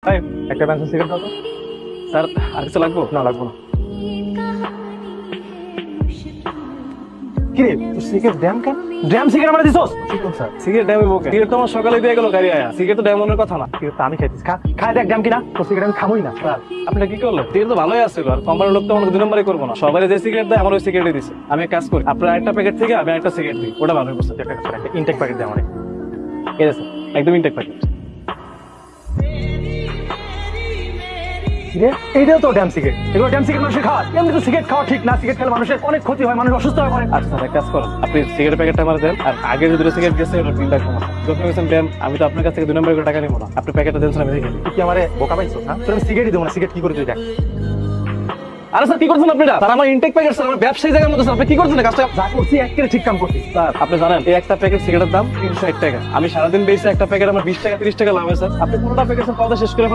ভাই একটা pencil cigarette দাও তো। স্যার আর কিছু লাগবো? না লাগবো না। কিরে তুই সিগারেট ড্যাম কেন? ড্যাম সিগারেট আমার দিছস? কি কোন স্যার? সিগারেট ড্যামে বকে, সিগারেট তো আমার সকালে দিয়ে গেল গাড়ি আয়া, সিগারেট তো ড্যামনের কথা না। সিগারেট তো আমি খাইতেছি, খাই দেখ ড্যাম কিনা। তো সিগারেট আমি খামই না। স্যার আপনি কি করলেন? সিগারেট তো ভালোই আছে, আর কোম্পানির লোক তো আমাকে 2 নম্বরই করবো না। সবাই যে সিগারেট দেয় আমার ওই সিগারেটই দিছে। আমি এক কাজ করি, আপনার একটা প্যাকেট থেকে আমি একটা সিগারেট দিই, ওটা ভালোই করছে। একটা ইনটেক প্যাকেট দে আমারে। ঠিক আছে, একদম ইনটেক প্যাকেট। কিরে এইটাও তো ড্যাম সিগারেট। এগুলো ড্যাম সিগারেট মানুষের খাওয়া। এমনি তো সিগারেট খাওয়া ঠিক না। সিগারেট খেলে মানুষের অনেক ক্ষতি হয়, মানুষ অসুস্থ হয়ে পড়ে। আচ্ছা স্যার এক কাজ করুন, আপনি সিগারেট প্যাকেটটা আমার দেন, আর আগে যে 2টা সিগারেট গেছে ওটা বিলটা কমান। যখন গেছেন ড্যাম, আমি তো আপনার কাছ থেকে 2 নম্বর করে টাকা নিবো না। আপনি প্যাকেটটা দেন স্যার, আমি দেখে নিই। তুই কি আমারে বোকা পাইছো? হ্যাঁ তোর আমি সিগারেটই দেবো না। সিগারেট কি করে তুই দেখ। আরে স্যার কি করছেন আপনি? স্যার আমার ইনটেক প্যাকেট, স্যার আমার ব্যবসায়ী জায়গার মতো। স্যার আপনি কি করছেন কাজটা? যা করছি একেবারে ঠিক কাম করছিস। স্যার আপনি জানেন এই একটা প্যাকেট সিগারেটের দাম 360 টাকা। আমি সারাদিন বেশি একটা প্যাকেট আমার 20 টাকা 30 টাকা লাভ হয় স্যার। আপনি পুরোটা প্যাকেট স্যার কত শেষ করে ফেলেন।